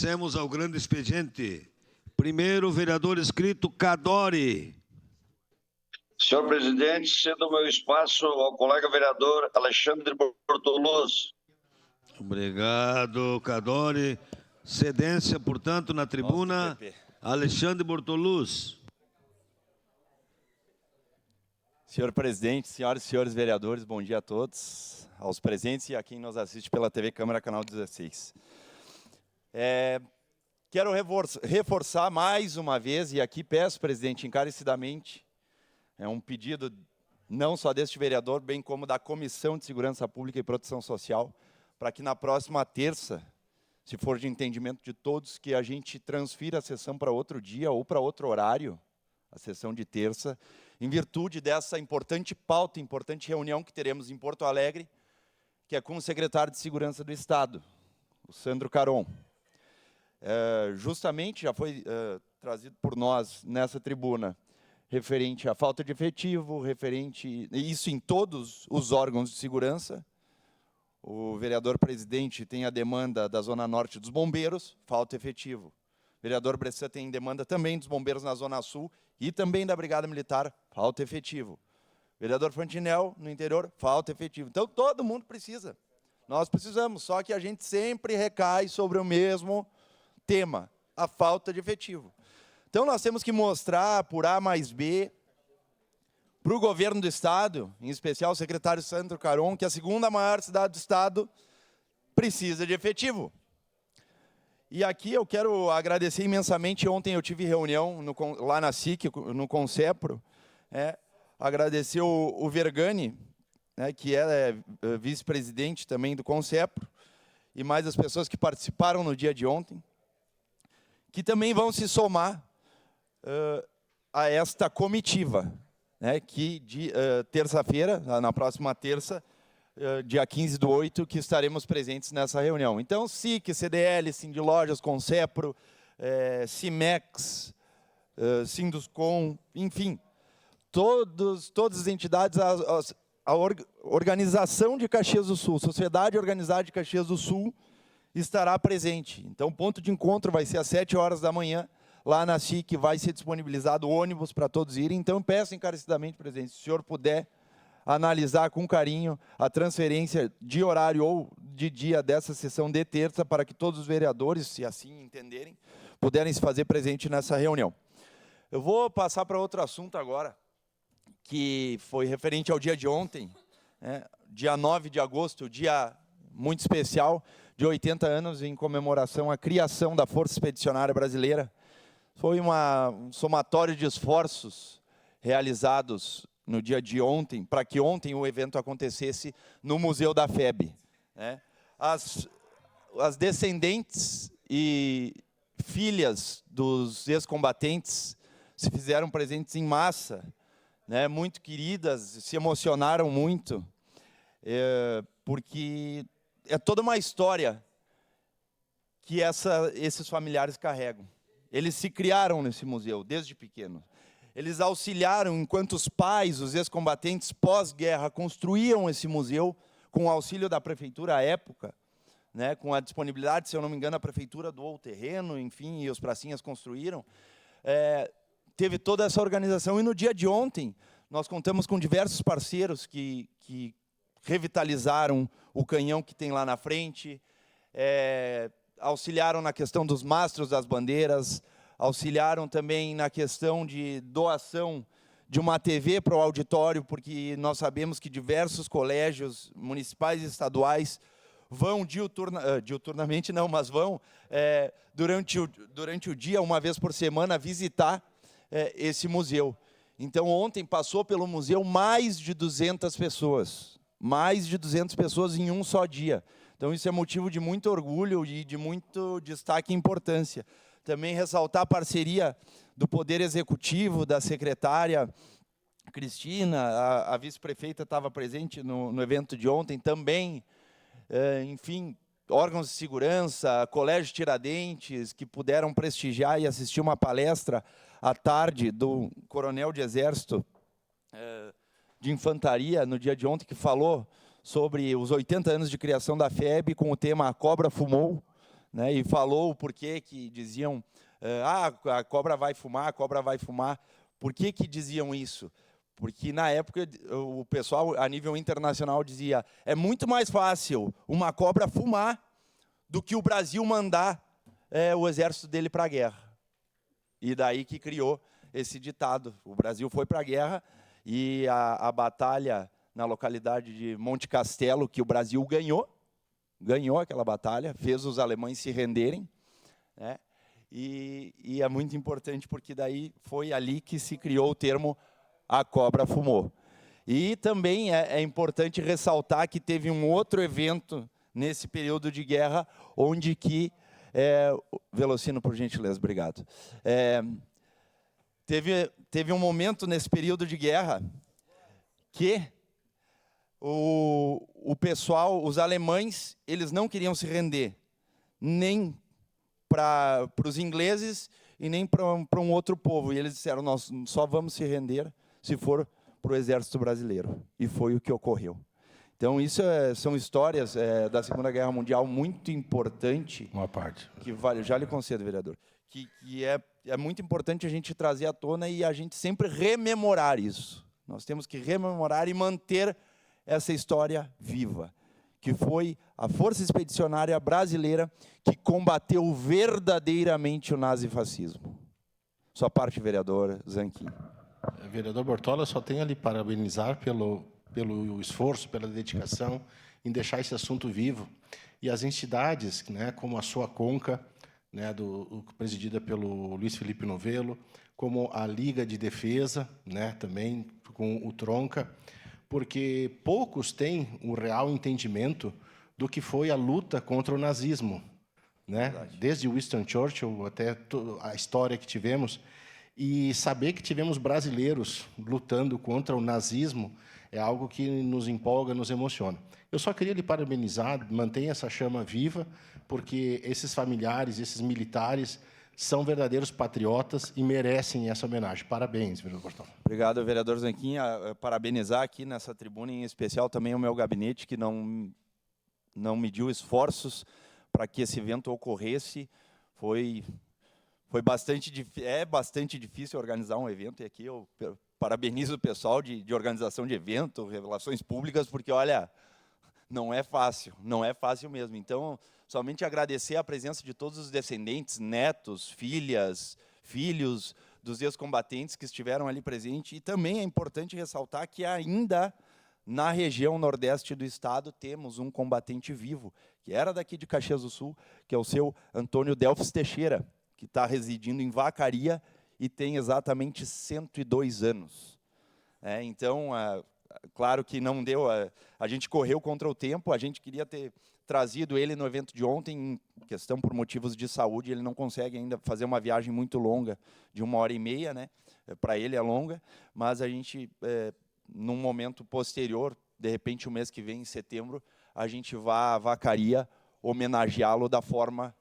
Passemos ao grande expediente. Primeiro, vereador inscrito Cadore. Senhor presidente, cedo o meu espaço ao colega vereador Alexandre Bortoluz. Obrigado, Cadore. Cedência, portanto, na tribuna, Alexandre Bortoluz. Senhor presidente, senhoras e senhores vereadores, bom dia a todos, aos presentes e a quem nos assiste pela TV Câmara, canal 16. Quero reforçar mais uma vez, e aqui peço, presidente, encarecidamente, é um pedido não só deste vereador, bem como da Comissão de Segurança Pública e Proteção Social, para que na próxima terça, se for de entendimento de todos, que a gente transfira a sessão para outro dia ou para outro horário, a sessão de terça, em virtude dessa importante pauta, importante reunião que teremos em Porto Alegre, que é com o secretário de Segurança do Estado, o Sandro Caron. Justamente já foi trazido por nós nessa tribuna, referente à falta de efetivo, isso em todos os órgãos de segurança. O vereador presidente tem a demanda da Zona Norte dos bombeiros, falta efetivo. O vereador Bressan tem demanda também dos bombeiros na Zona Sul e também da Brigada Militar, falta efetivo. O vereador Fantinel, no interior, falta efetivo. Então, todo mundo precisa. Nós precisamos, só que a gente sempre recai sobre o mesmo tema, a falta de efetivo. Então, nós temos que mostrar, por A mais B, para o governo do Estado, em especial o secretário Sandro Caron, que a segunda maior cidade do Estado precisa de efetivo. E aqui eu quero agradecer imensamente, ontem eu tive reunião lá na SIC, no Concepro, agradecer o Vergani, que é vice-presidente também do Concepro, e mais as pessoas que participaram no dia de ontem, que também vão se somar a esta comitiva, que de terça-feira, na próxima terça, dia 15/8, que estaremos presentes nessa reunião. Então, SIC, CDL, Sindlojas, Concepro, Cimex, Sinduscom, enfim, todas as entidades, a organização de Caxias do Sul, Sociedade Organizada de Caxias do Sul, estará presente. Então, o ponto de encontro vai ser às 7 horas da manhã, lá na SIC vai ser disponibilizado ônibus para todos irem. Então, peço encarecidamente, presidente, se o senhor puder analisar com carinho a transferência de horário ou de dia dessa sessão de terça, para que todos os vereadores, se assim entenderem, puderem se fazer presente nessa reunião. Eu vou passar para outro assunto agora, que foi referente ao dia de ontem, dia 9 de agosto, dia muito especial, de 80 anos em comemoração à criação da Força Expedicionária Brasileira. Foi um somatório de esforços realizados no dia de ontem, para que ontem o evento acontecesse no Museu da FEB. As descendentes e filhas dos ex-combatentes se fizeram presentes em massa, muito queridas, se emocionaram muito, porque é toda uma história que esses familiares carregam. Eles se criaram nesse museu desde pequenos. Eles auxiliaram, enquanto os pais, os ex-combatentes, pós-guerra, construíam esse museu, com o auxílio da prefeitura à época, com a disponibilidade, se eu não me engano, a prefeitura doou o terreno, enfim, e os pracinhas construíram. Teve toda essa organização, e no dia de ontem, nós contamos com diversos parceiros que revitalizaram o canhão que tem lá na frente, auxiliaram na questão dos mastros das bandeiras, auxiliaram também na questão de doação de uma TV para o auditório, porque nós sabemos que diversos colégios municipais e estaduais vão diuturnamente não, mas vão durante o dia, uma vez por semana, visitar esse museu. Então, ontem passou pelo museu mais de 200 pessoas. Mais de 200 pessoas em um só dia. Então, isso é motivo de muito orgulho e de muito destaque e importância. Também ressaltar a parceria do Poder Executivo, da secretária Cristina, a vice-prefeita estava presente no evento de ontem também, enfim, órgãos de segurança, Colégio Tiradentes, que puderam prestigiar e assistir uma palestra à tarde do coronel de Exército de Infantaria, no dia de ontem, que falou sobre os 80 anos de criação da FEB, com o tema A Cobra Fumou, né, e falou o porquê que diziam, a cobra vai fumar, a cobra vai fumar. Por que diziam isso? Porque, na época, o pessoal, a nível internacional, dizia é muito mais fácil uma cobra fumar do que o Brasil mandar o exército dele para a guerra. E daí que criou esse ditado. O Brasil foi para a guerra e a batalha na localidade de Monte Castelo, que o Brasil ganhou aquela batalha, fez os alemães se renderem, né? E é muito importante porque daí foi ali que se criou o termo a cobra fumou. E também é importante ressaltar que teve um outro evento nesse período de guerra, onde que... Velocino, por gentileza, obrigado. Teve um momento nesse período de guerra que o pessoal, os alemães, eles não queriam se render, nem para os ingleses e nem para um outro povo. E eles disseram, nós só vamos se render se for para o exército brasileiro. E foi o que ocorreu. Então, isso são histórias da Segunda Guerra Mundial muito importante. Uma parte. Que vale, já lhe concedo, vereador. Que é muito importante a gente trazer à tona e a gente sempre rememorar isso. Nós temos que rememorar e manter essa história viva, que foi a Força Expedicionária Brasileira que combateu verdadeiramente o nazifascismo. Sua parte, vereador Zanquim. Vereador Bortola, só tenho a lhe parabenizar pelo esforço, pela dedicação em deixar esse assunto vivo. E as entidades, né, como a sua CONCA, né, presidida pelo Luiz Felipe Novello, como a Liga de Defesa, né, também com o Tronca, porque poucos têm um real entendimento do que foi a luta contra o nazismo, né? Desde Winston Churchill até a história que tivemos. E saber que tivemos brasileiros lutando contra o nazismo é algo que nos empolga, nos emociona. Eu só queria lhe parabenizar, mantenha essa chama viva, porque esses familiares, esses militares, são verdadeiros patriotas e merecem essa homenagem. Parabéns, vereador Bortola. Obrigado, vereador Zanquim. Parabenizar aqui nessa tribuna, em especial, também o meu gabinete, que não mediu esforços para que esse evento ocorresse. Foi bastante difícil organizar um evento, e aqui eu parabenizo o pessoal de organização de evento, relações públicas, porque, olha, não é fácil mesmo. Então, somente agradecer a presença de todos os descendentes, netos, filhas, filhos dos ex-combatentes que estiveram ali presentes, e também é importante ressaltar que ainda na região nordeste do estado temos um combatente vivo, que era daqui de Caxias do Sul, que é o seu Antônio Delfis Teixeira, que está residindo em Vacaria e tem exatamente 102 anos. Então, claro que não deu, a gente correu contra o tempo, a gente queria ter trazido ele no evento de ontem, em questão por motivos de saúde, ele não consegue ainda fazer uma viagem muito longa, de 1h30, né? Para ele é longa, mas a gente, num momento posterior, de repente o mês que vem, em setembro, a gente vai a Vacaria homenageá-lo da forma...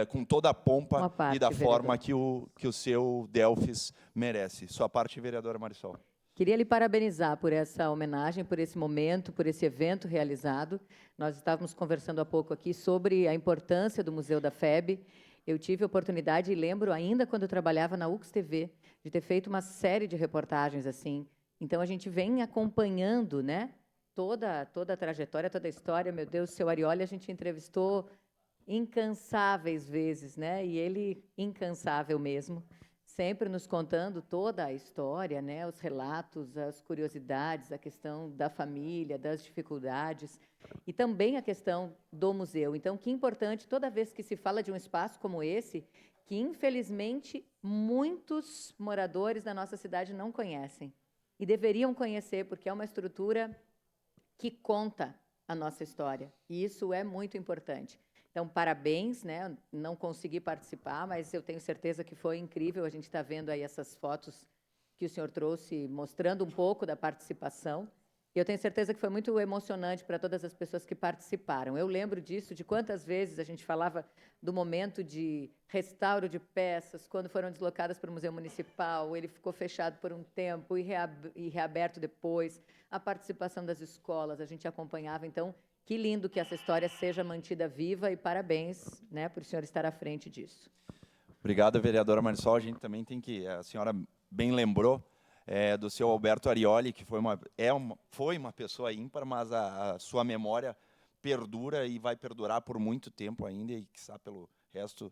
com toda a pompa e da forma que o seu Delfis merece. Sua parte, vereadora Marisol. Queria lhe parabenizar por essa homenagem, por esse momento, por esse evento realizado. Nós estávamos conversando há pouco aqui sobre a importância do Museu da FEB. Eu tive a oportunidade, e lembro ainda quando eu trabalhava na UX-TV, de ter feito uma série de reportagens assim. Então, a gente vem acompanhando, né, toda a trajetória, toda a história. Meu Deus, o seu Arioli, a gente entrevistou incansáveis vezes, né? E ele, incansável mesmo, sempre nos contando toda a história, né? Os relatos, as curiosidades, a questão da família, das dificuldades, e também a questão do museu. Então, que importante, toda vez que se fala de um espaço como esse, que, infelizmente, muitos moradores da nossa cidade não conhecem, e deveriam conhecer, porque é uma estrutura que conta a nossa história, e isso é muito importante. Então, parabéns, né? Não consegui participar, mas eu tenho certeza que foi incrível. A gente está vendo aí essas fotos que o senhor trouxe, mostrando um pouco da participação. E eu tenho certeza que foi muito emocionante para todas as pessoas que participaram. Eu lembro disso, de quantas vezes a gente falava do momento de restauro de peças, quando foram deslocadas para o Museu Municipal, ele ficou fechado por um tempo e reaberto depois. A participação das escolas, a gente acompanhava. Então, Que lindo que essa história seja mantida viva e parabéns, né, por o senhor estar à frente disso. Obrigado, vereadora Marisol. A gente também tem que, a senhora bem lembrou do seu Alberto Arioli, que foi uma pessoa ímpar, mas a sua memória perdura e vai perdurar por muito tempo ainda, e quizá pelo resto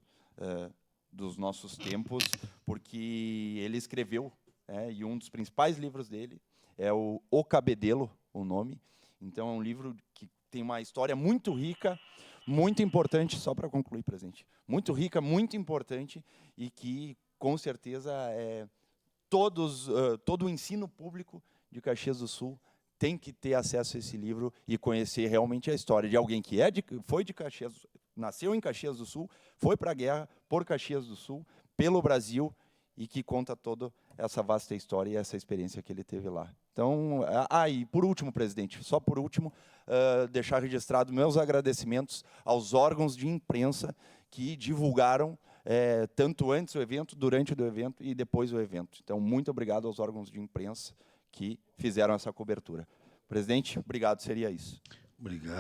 dos nossos tempos, porque ele escreveu, e um dos principais livros dele é O Cabedelo, o nome. Então, é um livro que tem uma história muito rica, muito importante, só para concluir, presidente, muito rica, muito importante, e que, com certeza, todo o ensino público de Caxias do Sul tem que ter acesso a esse livro e conhecer realmente a história de alguém que foi de Caxias, nasceu em Caxias do Sul, foi para a guerra por Caxias do Sul, pelo Brasil, e que conta toda essa vasta história e essa experiência que ele teve lá. Então, e por último, presidente, só por último, deixar registrado meus agradecimentos aos órgãos de imprensa que divulgaram tanto antes do evento, durante o evento e depois do evento. Então, muito obrigado aos órgãos de imprensa que fizeram essa cobertura. Presidente, obrigado, seria isso. Obrigado.